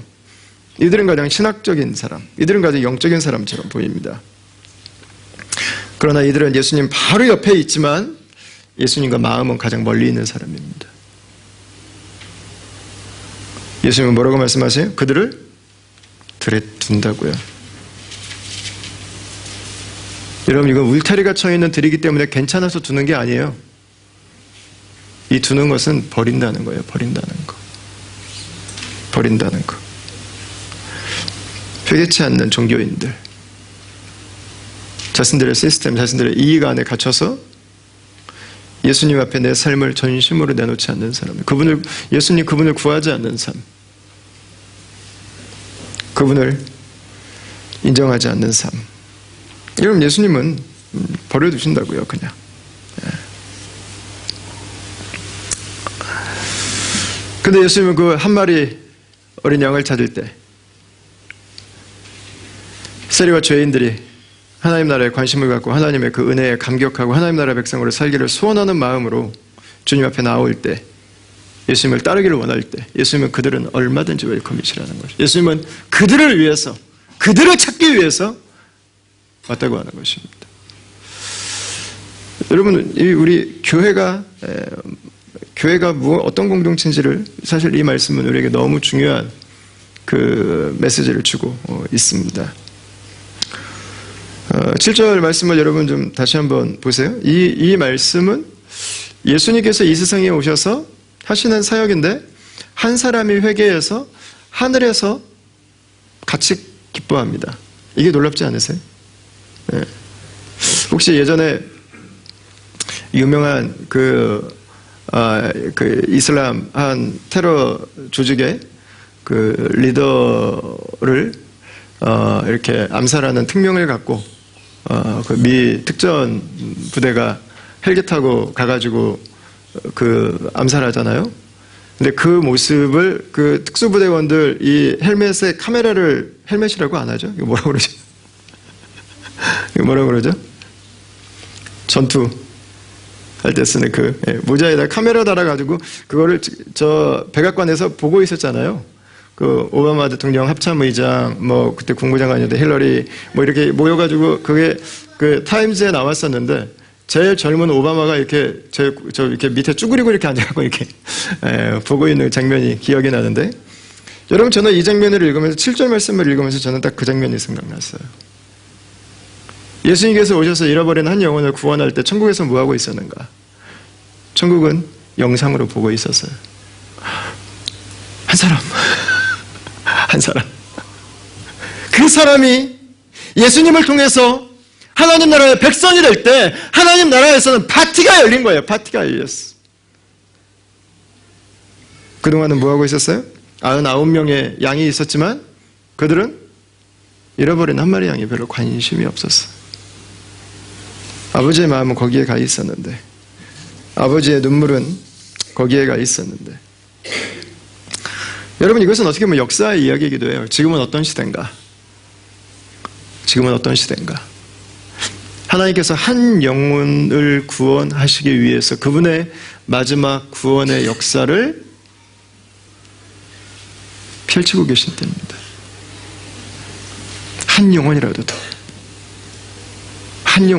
이들은 가장 신학적인 사람, 이들은 가장 영적인 사람처럼 보입니다. 그러나 이들은 예수님 바로 옆에 있지만 예수님과 마음은 가장 멀리 있는 사람입니다. 예수님은 뭐라고 말씀하세요? 그들을 들에 둔다고요. 여러분, 이건 울타리가 쳐있는 들이기 때문에 괜찮아서 두는 게 아니에요. 이 두는 것은 버린다는 거예요. 버린다는 거. 버린다는 거. 회개치 않는 종교인들, 자신들의 시스템, 자신들의 이익 안에 갇혀서 예수님 앞에 내 삶을 전심으로 내놓지 않는 사람, 예수님 그분을 구하지 않는 삶, 그분을 인정하지 않는 삶. 여러분, 예수님은 버려두신다고요, 그냥. 근데 예수님은 그 한 마리 어린 양을 찾을 때 세리와 죄인들이 하나님 나라에 관심을 갖고 하나님의 그 은혜에 감격하고 하나님 나라 백성으로 살기를 소원하는 마음으로 주님 앞에 나올 때, 예수님을 따르기를 원할 때, 예수님은 그들은 얼마든지 웰컴이시라는 것이죠. 예수님은 그들을 위해서, 그들을 찾기 위해서 왔다고 하는 것입니다. 여러분, 우리 교회가 어떤 공동체인지를, 사실 이 말씀은 우리에게 너무 중요한 그 메시지를 주고 있습니다. 7절 말씀을 여러분 좀 다시 한번 보세요. 이 말씀은 예수님께서 이 세상에 오셔서 하시는 사역인데 한 사람이 회개해서 하늘에서 같이 기뻐합니다. 이게 놀랍지 않으세요? 네. 혹시 예전에 유명한 그 이슬람 한 테러 조직의 그 리더를 이렇게 암살하는 특명을 갖고 그 미 특전 부대가 헬기 타고 가가지고 그 암살하잖아요. 근데 그 모습을 그 특수부대원들 이 헬멧에 카메라를 헬멧이라고 안 하죠? 이거 뭐라고 그러죠? 이거 뭐라고 그러죠? 전투 할 때 쓰는 그 모자에다 카메라 달아가지고 그거를 저 백악관에서 보고 있었잖아요. 그 오바마 대통령 합참의장, 뭐 그때 국무장관이었는데 힐러리 뭐 이렇게 모여가지고 그게 그 타임즈에 나왔었는데 제일 젊은 오바마가 이렇게 저 이렇게 밑에 쭈그리고 이렇게 앉아갖고 이렇게 보고 있는 장면이 기억이 나는데 여러분 저는 이 장면을 읽으면서 7절 말씀을 읽으면서 저는 딱 그 장면이 생각났어요. 예수님께서 오셔서 잃어버린 한 영혼을 구원할 때 천국에서 뭐하고 있었는가? 천국은 영상으로 보고 있었어요. 한 사람. 그 사람이 예수님을 통해서 하나님 나라의 백성이 될 때 하나님 나라에서는 파티가 열린 거예요. 파티가 열렸어. 그동안은 뭐하고 있었어요? 99명의 양이 있었지만 그들은 잃어버린 한 마리 양에 별로 관심이 없었어요. 아버지의 마음은 거기에 가 있었는데 아버지의 눈물은 거기에 가 있었는데 여러분 이것은 어떻게 보면 역사의 이야기이기도 해요. 지금은 어떤 시대인가? 하나님께서 한 영혼을 구원하시기 위해서 그분의 마지막 구원의 역사를 펼치고 계신 때입니다. 한 영혼이라도 더. 한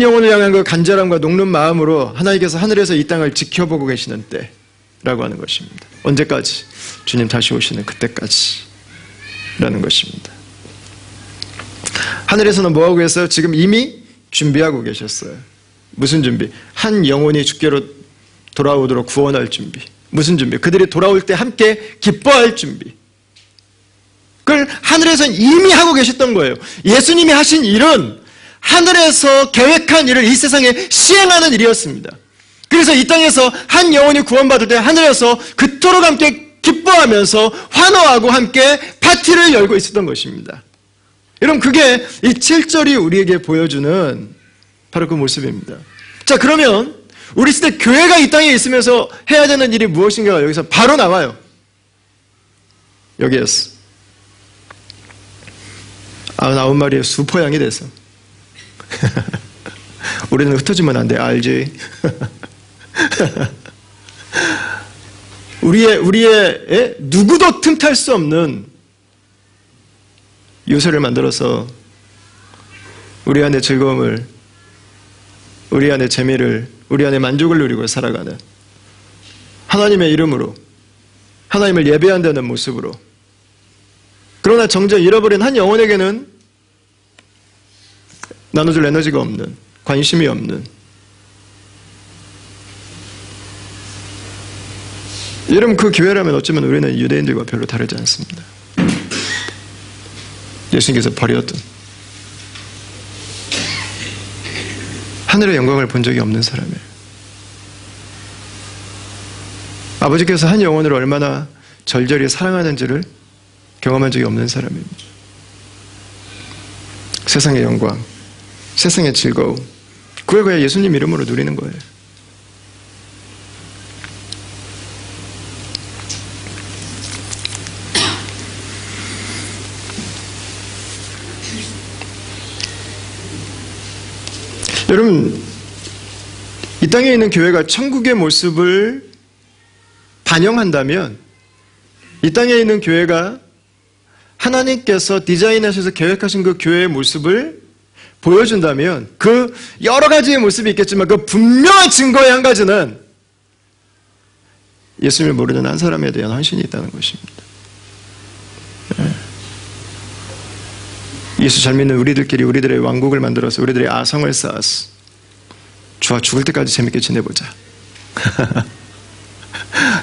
영혼을 향한 그 간절함과 녹는 마음으로 하나님께서 하늘에서 이 땅을 지켜보고 계시는 때라고 하는 것입니다. 언제까지? 주님 다시 오시는 그때까지라는 것입니다. 하늘에서는 뭐하고 계세요? 지금 이미 준비하고 계셨어요. 무슨 준비? 한 영혼이 주께로 돌아오도록 구원할 준비. 무슨 준비? 그들이 돌아올 때 함께 기뻐할 준비. 그걸 하늘에서는 이미 하고 계셨던 거예요. 예수님이 하신 일은 하늘에서 계획한 일을 이 세상에 시행하는 일이었습니다. 그래서 이 땅에서 한 영혼이 구원받을 때 하늘에서 그토록 함께 기뻐하면서 환호하고 함께 파티를 열고 있었던 것입니다. 여러분 그게 이 7절이 우리에게 보여주는 바로 그 모습입니다. 자 그러면 우리 시대 교회가 이 땅에 있으면서 해야 되는 일이 무엇인가가 여기서 바로 나와요. 여기였어. 99마리의 수포양이 돼서 우리는 흩어지면 안 돼. 알지? 우리의 누구도 틈탈 수 없는 요새를 만들어서 우리 안에 즐거움을, 우리 안에 재미를, 우리 안에 만족을 누리고 살아가는 하나님의 이름으로 하나님을 예배한다는 모습으로. 그러나 정작 잃어버린 한 영혼에게는 나눠줄 에너지가 없는, 관심이 없는. 여러분 그 교회라면 어쩌면 우리는 유대인들과 별로 다르지 않습니다. 예수님께서 버렸던 하늘의 영광을 본 적이 없는 사람이에요. 아버지께서 한 영혼을 얼마나 절절히 사랑하는지를 경험한 적이 없는 사람입니다. 세상의 영광, 세상의 즐거움, 그걸 그냥 예수님 이름으로 누리는 거예요. 여러분, 이 땅에 있는 교회가 천국의 모습을 반영한다면, 이 땅에 있는 교회가 하나님께서 디자인하셔서 계획하신 그 교회의 모습을 보여준다면, 그 여러 가지의 모습이 있겠지만 그 분명한 증거의 한 가지는 예수님을 모르는 한 사람에 대한 헌신이 있다는 것입니다. 예수 잘 믿는 우리들끼리 우리들의 왕국을 만들어서 우리들의 아성을 쌓아서 주와 죽을 때까지 재밌게 지내보자.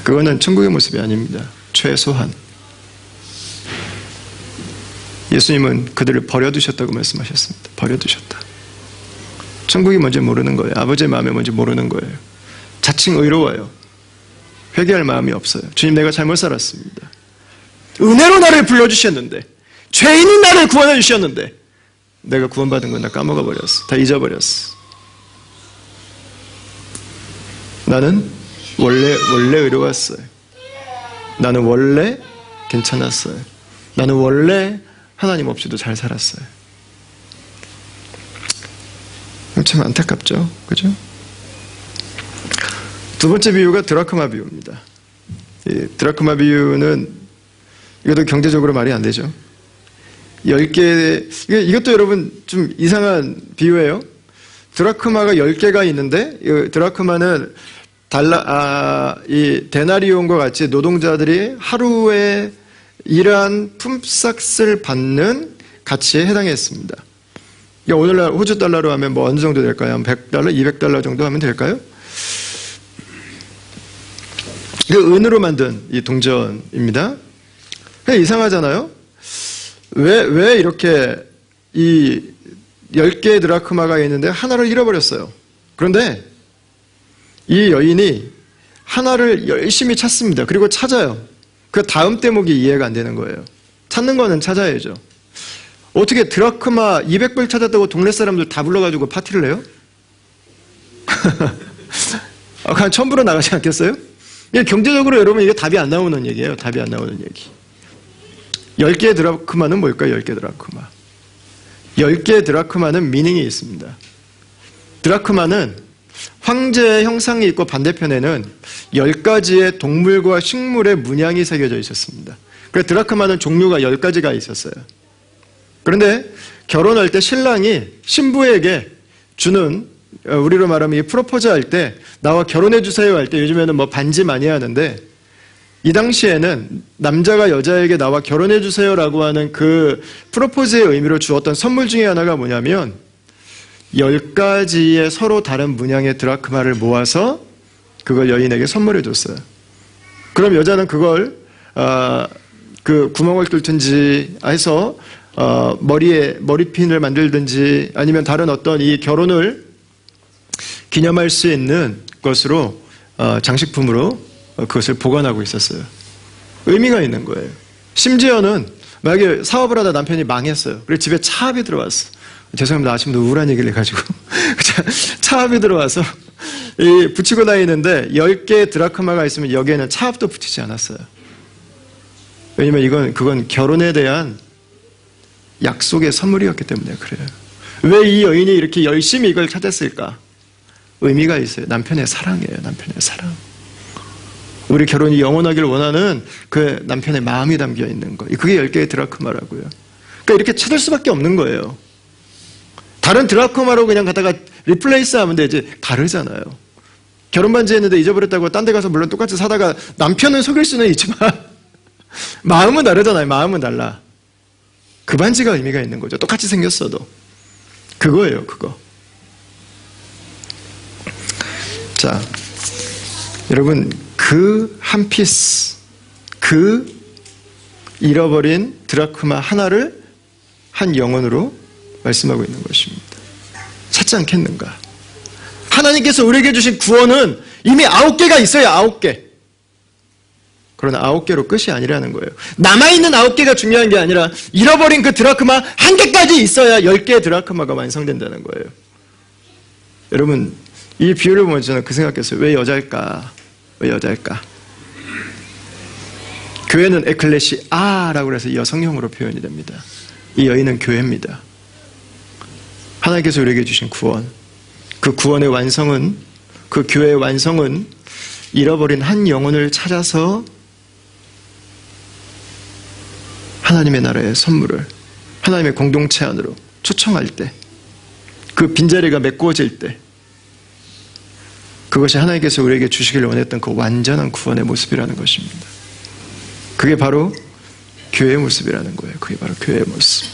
그거는 천국의 모습이 아닙니다. 최소한 예수님은 그들을 버려두셨다고 말씀하셨습니다. 버려두셨다. 천국이 뭔지 모르는 거예요. 아버지의 마음이 뭔지 모르는 거예요. 자칭 의로워요. 회개할 마음이 없어요. 주님, 내가 잘못 살았습니다. 은혜로 나를 불러주셨는데, 죄인인 나를 구원해 주셨는데 내가 구원받은 건 다 까먹어버렸어. 다 잊어버렸어. 나는 원래 의로웠어요. 나는 원래 괜찮았어요. 나는 원래 하나님 없이도 잘 살았어요. 참 안타깝죠? 그죠? 두 번째 비유가 드라크마 비유입니다. 이 드라크마 비유는 이것도 경제적으로 말이 안 되죠. 10개, 이것도 여러분 좀 이상한 비유예요. 드라크마가 10개가 있는데, 드라크마는 이 데나리온과 같이 노동자들이 하루에 일한 품삯을 받는 가치에 해당했습니다. 오늘날 호주 달러로 하면 뭐 어느 정도 될까요? 100달러, 200달러 정도 하면 될까요? 이거 은으로 만든 이 동전입니다. 이상하잖아요? 왜 이렇게 이 10개의 드라크마가 있는데 하나를 잃어버렸어요. 그런데 이 여인이 하나를 열심히 찾습니다. 그리고 찾아요. 그 다음 대목이 이해가 안 되는 거예요. 찾는 거는 찾아야죠. 어떻게 드라크마 200불 찾았다고 동네 사람들 다 불러가지고 파티를 해요? 그냥 1000불은 나가지 않겠어요? 경제적으로 여러분 이게 답이 안 나오는 얘기예요. 답이 안 나오는 얘기. 10개의 드라크마는 뭘까요? 10개 드라크마. 10개의 드라크마는 미닝이 있습니다. 드라크마는 황제의 형상이 있고 반대편에는 10가지의 동물과 식물의 문양이 새겨져 있었습니다. 그래서 드라크마는 종류가 10가지가 있었어요. 그런데 결혼할 때 신랑이 신부에게 주는, 우리로 말하면 이 프로포즈 할 때 나와 결혼해 주세요 할 때, 요즘에는 뭐 반지 많이 하는데 이 당시에는 남자가 여자에게 나와 결혼해 주세요라고 하는 그 프로포즈의 의미로 주었던 선물 중에 하나가 뭐냐면 10가지의 서로 다른 문양의 드라크마를 모아서 그걸 여인에게 선물해 줬어요. 그럼 여자는 그걸 그 구멍을 뚫든지 해서 머리에 머리핀을 만들든지 아니면 다른 어떤 이 결혼을 기념할 수 있는 것으로 장식품으로 그것을 보관하고 있었어요. 의미가 있는 거예요. 심지어는 만약에 사업을 하다 남편이 망했어요. 그래서 집에 차압이 들어왔어. 죄송합니다. 아침부터 우울한 얘기를 해가지고 차압이 들어와서 붙이고 다니는데 10개의 드라크마가 있으면 여기에는 차압도 붙이지 않았어요. 왜냐면 그건 결혼에 대한 약속의 선물이었기 때문에 그래요. 왜 이 여인이 이렇게 열심히 이걸 찾았을까? 의미가 있어요. 남편의 사랑이에요. 남편의 사랑. 우리 결혼이 영원하기를 원하는 그 남편의 마음이 담겨 있는 거. 그게 10개의 드라크마라고요. 그러니까 이렇게 찾을 수밖에 없는 거예요. 다른 드라크마로 그냥 갖다가 리플레이스 하면 되지. 다르잖아요. 결혼 반지 했는데 잊어버렸다고 딴 데 가서 물론 똑같이 사다가 남편은 속일 수는 있지만 마음은 다르잖아요. 마음은 달라. 그 반지가 의미가 있는 거죠. 똑같이 생겼어도. 그거예요. 그거. 자, 여러분 그 한 피스, 그 잃어버린 드라크마 하나를 한 영혼으로 말씀하고 있는 것입니다. 찾지 않겠는가? 하나님께서 우리에게 주신 구원은 이미 9개가 있어요. 9개. 그러나 9개로 끝이 아니라는 거예요. 남아있는 9개가 중요한 게 아니라 잃어버린 그 드라크마 1개까지 있어야 10개의 드라크마가 완성된다는 거예요. 여러분 이 비유를 보면 저는 그 생각했어요. 왜 여자일까? 왜 여자일까? 교회는 에클레시아라고 해서 여성형으로 표현이 됩니다. 이 여인은 교회입니다. 하나님께서 우리에게 주신 구원, 그 구원의 완성은, 그 교회의 완성은 잃어버린 한 영혼을 찾아서 하나님의 나라의 선물을 하나님의 공동체 안으로 초청할 때, 그 빈자리가 메꾸어질 때, 그것이 하나님께서 우리에게 주시기를 원했던 그 완전한 구원의 모습이라는 것입니다. 그게 바로 교회의 모습이라는 거예요. 그게 바로 교회의 모습.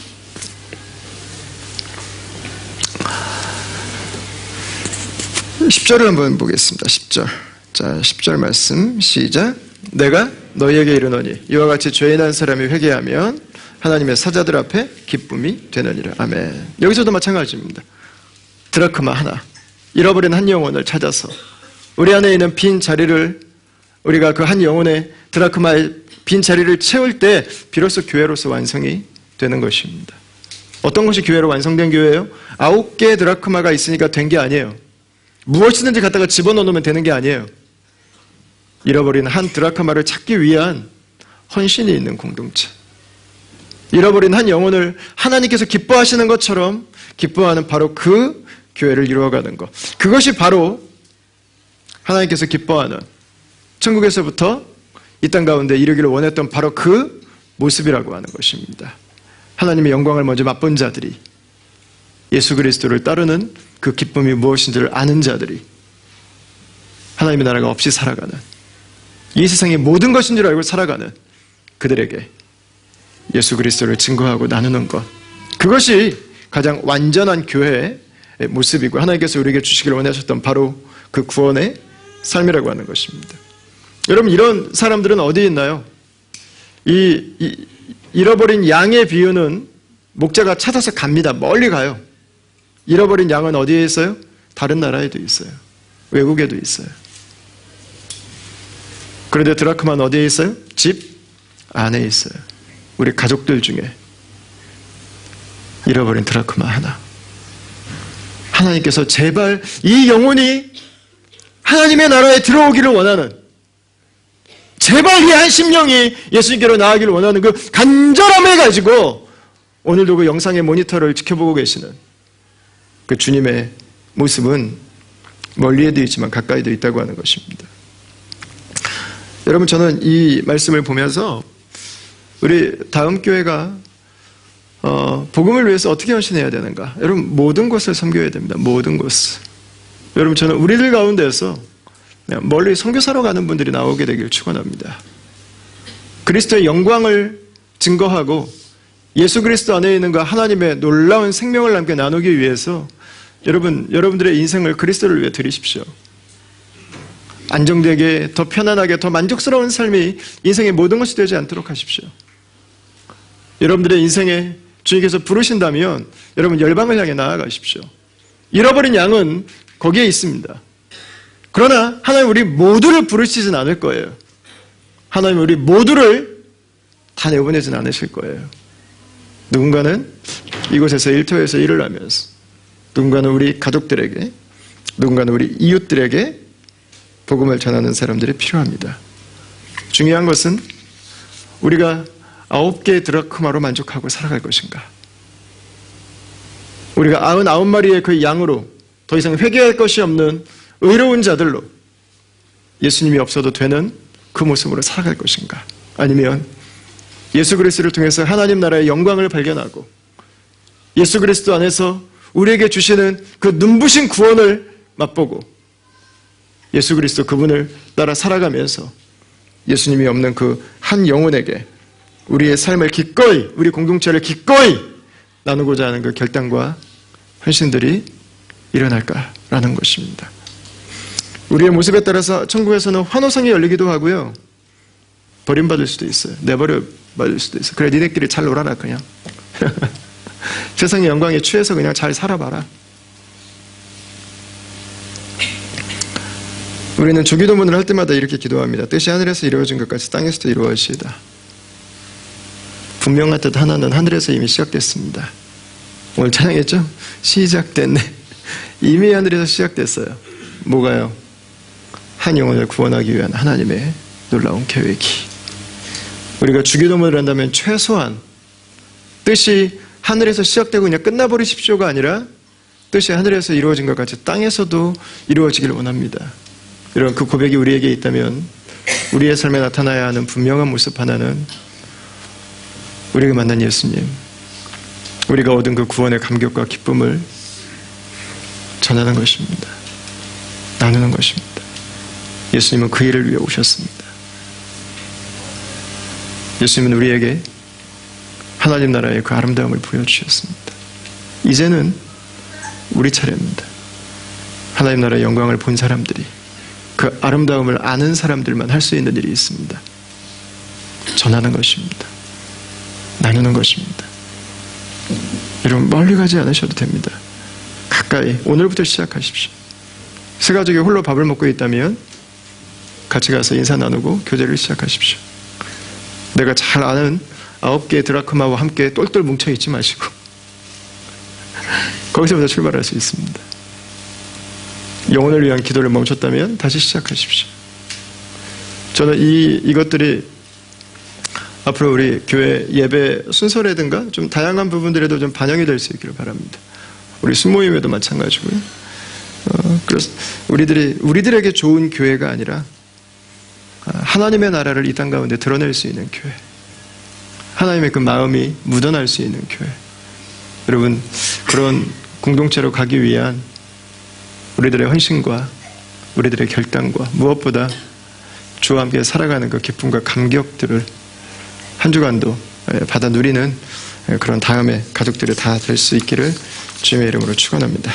(10절을) 한번 보겠습니다. 10절. 자, 10절 말씀 시작. 내가 너희에게 이르노니 이와 같이 죄인한 사람이 회개하면 하나님의 사자들 앞에 기쁨이 되느니라. 아멘. 여기서도 마찬가지입니다. 드라크마 하나, 잃어버린 한 영혼을 찾아서 우리 안에 있는 빈 자리를, 우리가 그 한 영혼의 드라크마의 빈 자리를 채울 때 비로소 교회로서 완성이 되는 것입니다. 어떤 것이 교회로 완성된 교회예요? 9개의 드라크마가 있으니까 된 게 아니에요. 무엇이든지 갖다가 집어넣으면 되는 게 아니에요. 잃어버린 한 드라크마를 찾기 위한 헌신이 있는 공동체. 잃어버린 한 영혼을 하나님께서 기뻐하시는 것처럼 기뻐하는 바로 그 교회를 이루어가는 것. 그것이 바로 하나님께서 기뻐하는, 천국에서부터 이 땅 가운데 이루기를 원했던 바로 그 모습이라고 하는 것입니다. 하나님의 영광을 먼저 맛본 자들이, 예수 그리스도를 따르는 그 기쁨이 무엇인지를 아는 자들이, 하나님의 나라가 없이 살아가는, 이 세상의 모든 것인 줄 알고 살아가는 그들에게 예수 그리스도를 증거하고 나누는 것, 그것이 가장 완전한 교회의 모습이고 하나님께서 우리에게 주시기를 원하셨던 바로 그 구원의 삶이라고 하는 것입니다. 여러분, 이런 사람들은 어디에 있나요? 잃어버린 양의 비유는 목자가 찾아서 갑니다. 멀리 가요. 잃어버린 양은 어디에 있어요? 다른 나라에도 있어요. 외국에도 있어요. 그런데 드라크마는 어디에 있어요? 집 안에 있어요. 우리 가족들 중에 잃어버린 드라크마 하나. 하나님께서 제발 이 영혼이 하나님의 나라에 들어오기를 원하는, 제발 이 한 심령이 예수님께로 나아가기를 원하는 그 간절함을 가지고 오늘도 그 영상의 모니터를 지켜보고 계시는 그 주님의 모습은 멀리에도 있지만 가까이도 있다고 하는 것입니다. 여러분, 저는 이 말씀을 보면서 우리 다음 교회가 복음을 위해서 어떻게 헌신해야 되는가? 여러분, 모든 것을 섬겨야 됩니다. 모든 것을. 여러분, 저는 우리들 가운데서 멀리 선교사로 가는 분들이 나오게 되길 축원합니다. 그리스도의 영광을 증거하고 예수 그리스도 안에 있는 그 하나님의 놀라운 생명을 함께 나누기 위해서 여러분들의 인생을 그리스도를 위해 드리십시오. 안정되게, 더 편안하게, 더 만족스러운 삶이 인생의 모든 것이 되지 않도록 하십시오. 여러분들의 인생에 주님께서 부르신다면 여러분 열방을 향해 나아가십시오. 잃어버린 양은 거기에 있습니다. 그러나 하나님 우리 모두를 부르시진 않을 거예요. 하나님 우리 모두를 다 내보내진 않으실 거예요. 누군가는 이곳에서 일터에서 일을 하면서, 누군가는 우리 가족들에게, 누군가는 우리 이웃들에게 복음을 전하는 사람들이 필요합니다. 중요한 것은 우리가 9개의 드라크마로 만족하고 살아갈 것인가? 우리가 99마리의 그 양으로 더 이상 회개할 것이 없는 의로운 자들로 예수님이 없어도 되는 그 모습으로 살아갈 것인가? 아니면 예수 그리스도를 통해서 하나님 나라의 영광을 발견하고 예수 그리스도 안에서 우리에게 주시는 그 눈부신 구원을 맛보고 예수 그리스도 그분을 따라 살아가면서 예수님이 없는 그 한 영혼에게 우리의 삶을 기꺼이, 우리 공동체를 기꺼이 나누고자 하는 그 결단과 헌신들이 일어날까라는 것입니다. 우리의 모습에 따라서 천국에서는 환호성이 열리기도 하고요, 버림받을 수도 있어요. 내버려받을 수도 있어요. 그래, 니네끼리 잘 놀아라 그냥. 세상의 영광에 취해서 그냥 잘 살아봐라. 우리는 주기도문을 할 때마다 이렇게 기도합니다. 뜻이 하늘에서 이루어진 것 같이 땅에서도 이루어지이다. 분명하듯 하나는 하늘에서 이미 시작됐습니다. 오늘 찬양했죠? 시작됐네. 이미 하늘에서 시작됐어요. 뭐가요? 한 영혼을 구원하기 위한 하나님의 놀라운 계획이. 우리가 주기도문을 한다면 최소한 뜻이 하늘에서 시작되고 그냥 끝나버리십시오가 아니라 뜻이 하늘에서 이루어진 것 같이 땅에서도 이루어지기를 원합니다. 이런 그 고백이 우리에게 있다면 우리의 삶에 나타나야 하는 분명한 모습 하나는 우리가 만난 예수님, 우리가 얻은 그 구원의 감격과 기쁨을 전하는 것입니다. 나누는 것입니다. 예수님은 그 일을 위해 오셨습니다. 예수님은 우리에게 하나님 나라의 그 아름다움을 보여주셨습니다. 이제는 우리 차례입니다. 하나님 나라의 영광을 본 사람들이, 그 아름다움을 아는 사람들만 할 수 있는 일이 있습니다. 전하는 것입니다. 나누는 것입니다. 여러분, 멀리 가지 않으셔도 됩니다. 가까이 오늘부터 시작하십시오. 세 가족이 홀로 밥을 먹고 있다면 같이 가서 인사 나누고 교제를 시작하십시오. 내가 잘 아는 9개의 드라크마와 함께 똘똘 뭉쳐있지 마시고 거기서부터 출발할 수 있습니다. 영혼을 위한 기도를 멈췄다면 다시 시작하십시오. 저는 이것들이 앞으로 우리 교회 예배 순서라든가 좀 다양한 부분들에도 좀 반영이 될 수 있기를 바랍니다. 우리 순모임에도 마찬가지고요. 그래서 우리들에게 좋은 교회가 아니라 하나님의 나라를 이 땅 가운데 드러낼 수 있는 교회, 하나님의 그 마음이 묻어날 수 있는 교회, 여러분, 그런 공동체로 가기 위한 우리들의 헌신과 우리들의 결단과 무엇보다 주와 함께 살아가는 그 기쁨과 감격들을 한 주간도 받아 누리는 그런 다음에 가족들이 다 될 수 있기를 주님의 이름으로 축원합니다.